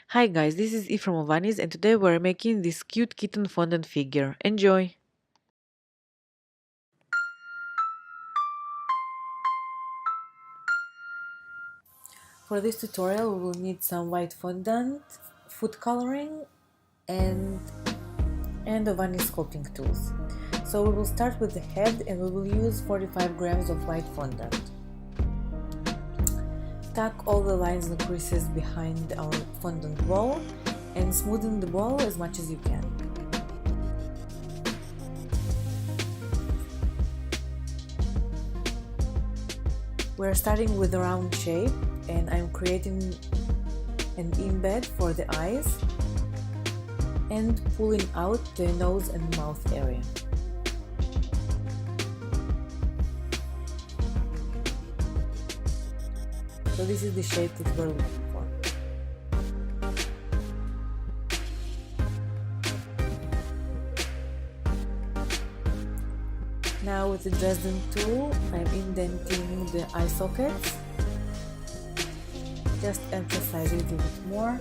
Hi guys, this is Eve from Ovaniz and today we're making this cute kitten fondant figure. Enjoy! For this tutorial we will need some white fondant, food coloring and Ovaniz sculpting tools. So we will start with the head and we will use 45 grams of white fondant. Tuck all the lines and creases behind our fondant ball and smoothen the ball as much as you can. We're starting with a round shape and I'm creating an embed for the eyes and pulling out the nose and mouth area. So this is the shape that we're looking for. Now with the Dresden tool, I'm indenting the eye sockets. Just emphasize it a little bit more.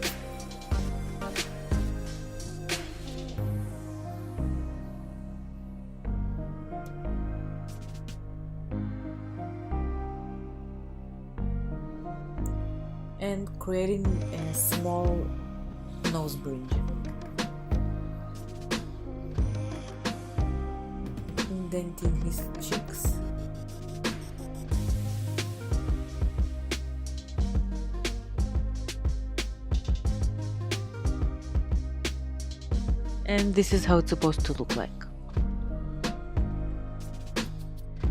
And creating a small nose bridge. Indenting his cheeks. And this is how it's supposed to look like.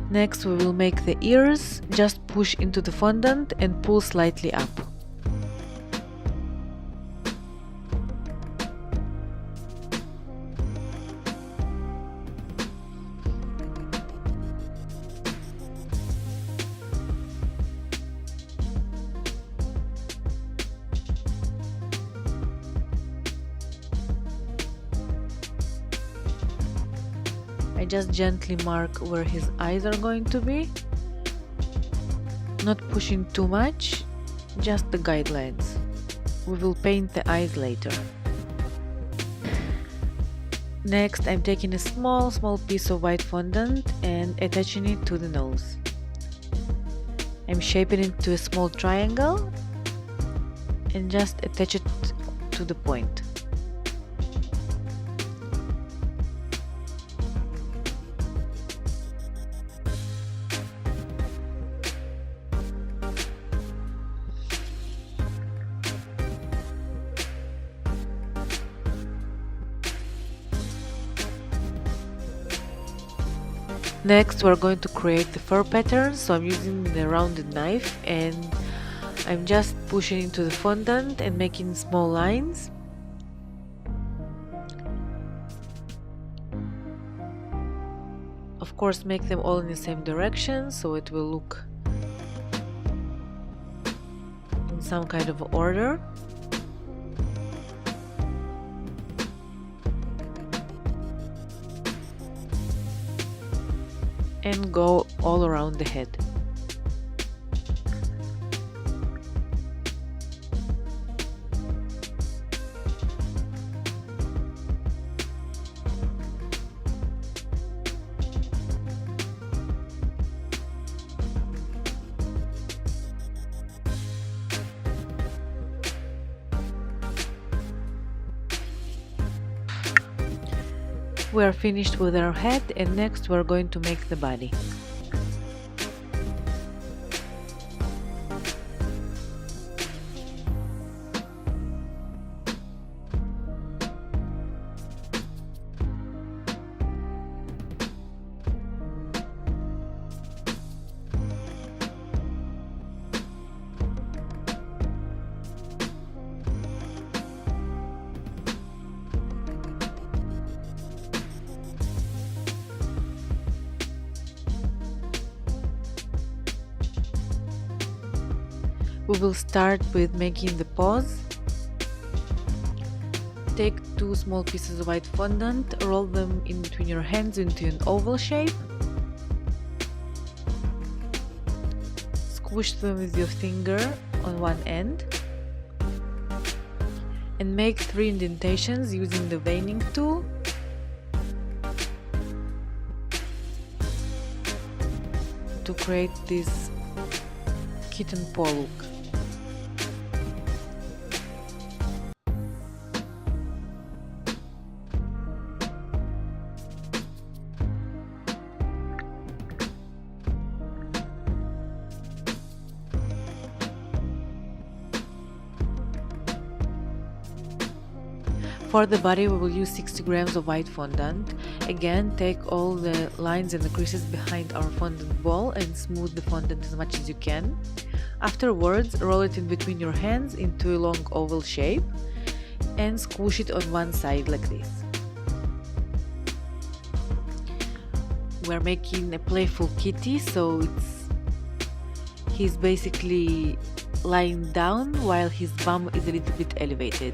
Next we will make the ears. Just push into the fondant and pull slightly up. I just gently mark where his eyes are going to be, not pushing too much, just the guidelines. We will paint the eyes later. Next, I'm taking a small piece of white fondant and attaching it to the nose. I'm shaping it to a small triangle and just attach it to the point. Next we're going to create the fur pattern, so I'm using the rounded knife and I'm just pushing into the fondant and making small lines. Of course, make them all in the same direction so it will look in some kind of order. And go all around the head. We are finished with our head and next we are going to make the body. We will start with making the paws. Take two small pieces of white fondant, roll them in between your hands into an oval shape. Squish them with your finger on one end. and make 3 indentations using the veining tool. To create this kitten paw look. For the body we will use 60 grams of white fondant. Again, take all the lines and the creases behind our fondant ball and smooth the fondant as much as you can. Afterwards, roll it in between your hands into a long oval shape and squish it on one side like this. We're making a playful kitty, so he's basically lying down while his bum is a little bit elevated.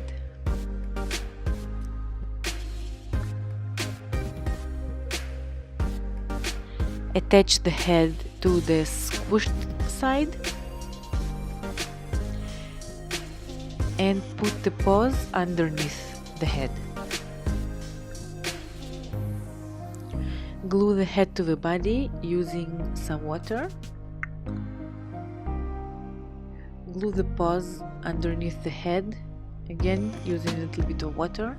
Attach the head to the squished side and put the paws underneath the head. Glue the head to the body using some water. Glue the paws underneath the head, again using a little bit of water.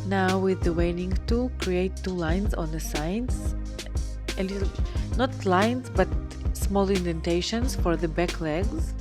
Now with the veining tool, create 2 lines on the sides, a little, not lines, but small indentations for the back legs.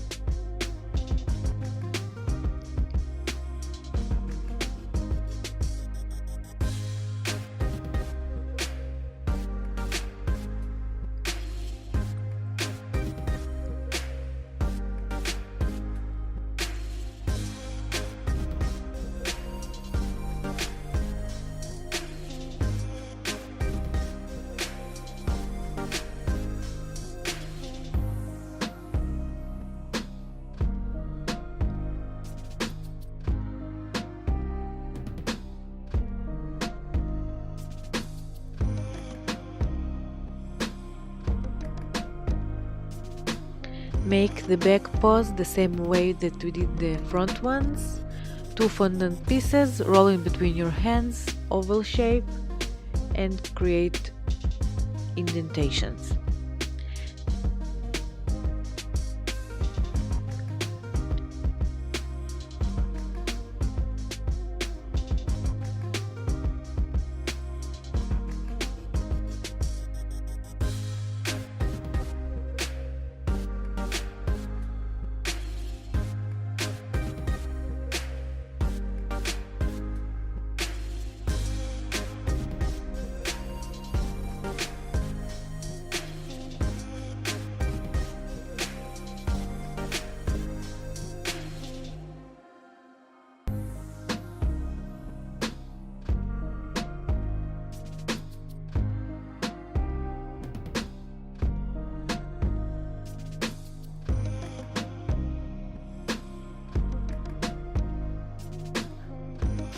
Make the back paws the same way that we did the front ones. 2 fondant pieces, roll in between your hands, oval shape, and create indentations.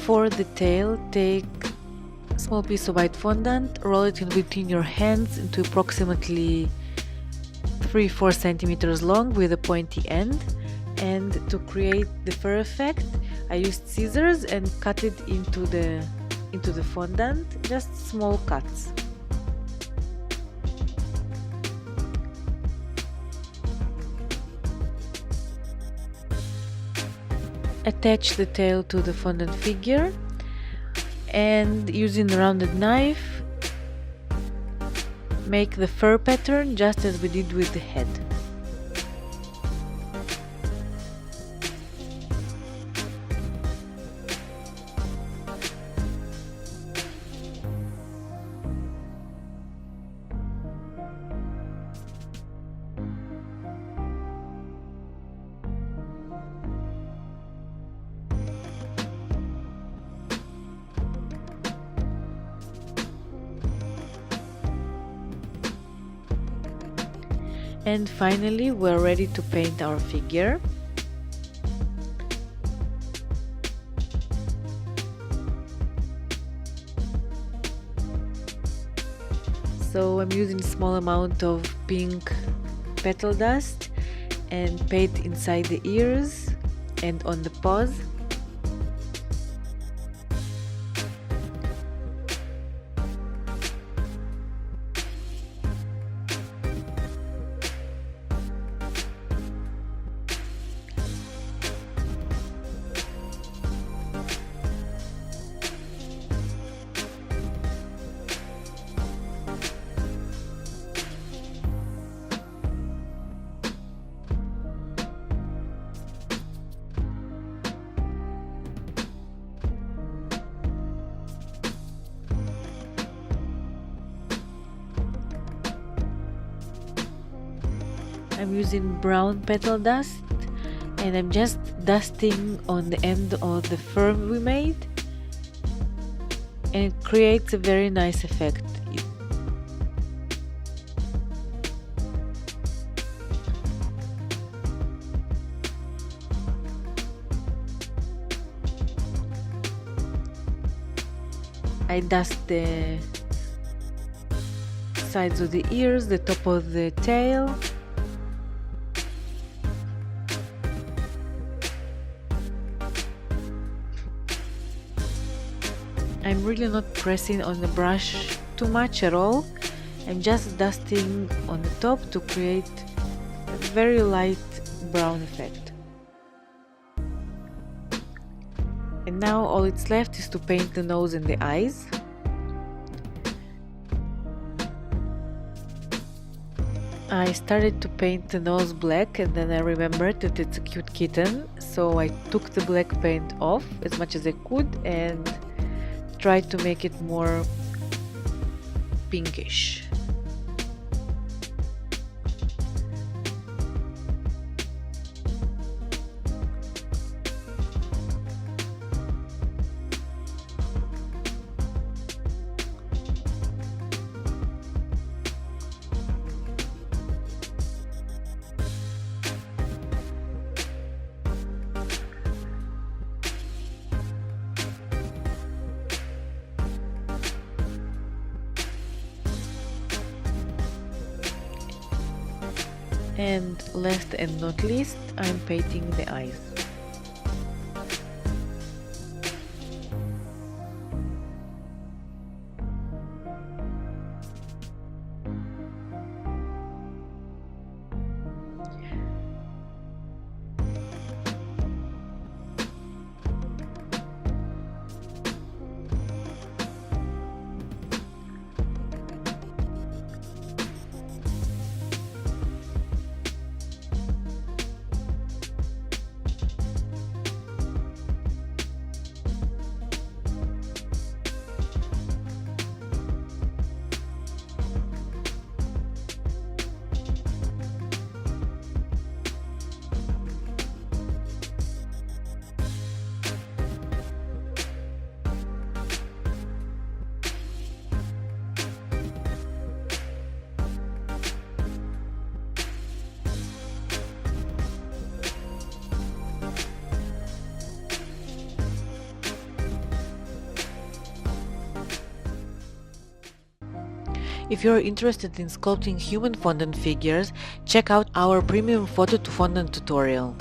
For the tail, take a small piece of white fondant, roll it in between your hands into approximately 3-4 centimeters long with a pointy end, and to create the fur effect I used scissors and cut it into the fondant, just small cuts. Attach the tail to the fondant figure and using a rounded knife make the fur pattern just as we did with the head. And finally, we're ready to paint our figure. So I'm using a small amount of pink petal dust and paint inside the ears and on the paws. I'm using brown petal dust and I'm just dusting on the end of the fur we made, and it creates a very nice effect. I dust the sides of the ears, the top of the tail. I'm really not pressing on the brush too much at all. I'm just dusting on the top to create a very light brown effect. And now all it's left is to paint the nose and the eyes. I started to paint the nose black and then I remembered that it's a cute kitten, so I took the black paint off as much as I could and tried to make it more pinkish. And last and not least, I'm painting the eyes. If you're interested in sculpting human fondant figures, check out our premium photo to fondant tutorial.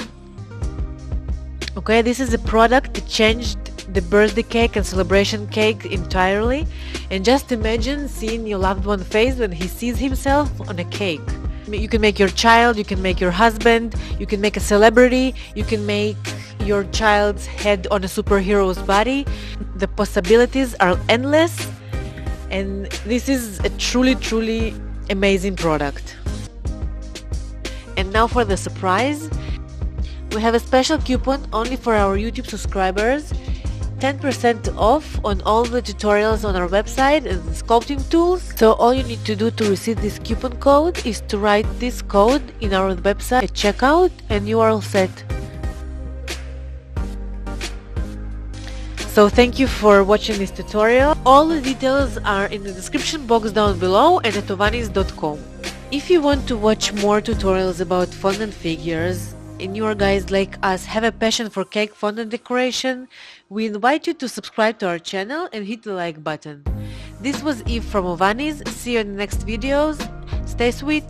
Okay, this is a product that changed the birthday cake and celebration cake entirely, and just imagine seeing your loved one face when he sees himself on a cake. You can make your child, you can make your husband, you can make a celebrity, you can make your child's head on a superhero's body. The possibilities are endless, and this is a truly amazing product. And now for the surprise. We have a special coupon only for our YouTube subscribers, 10% off on all the tutorials on our website and the sculpting tools. So all you need to do to receive this coupon code is to write this code in our website at checkout and you are all set. So thank you for watching this tutorial. All the details are in the description box down below and at ovaniz.com. If you want to watch more tutorials about fondant figures, and you guys like us have a passion for cake fondant decoration, we invite you to subscribe to our channel and hit the like button. This was Eve from Ovaniz. See you in the next videos. Stay sweet.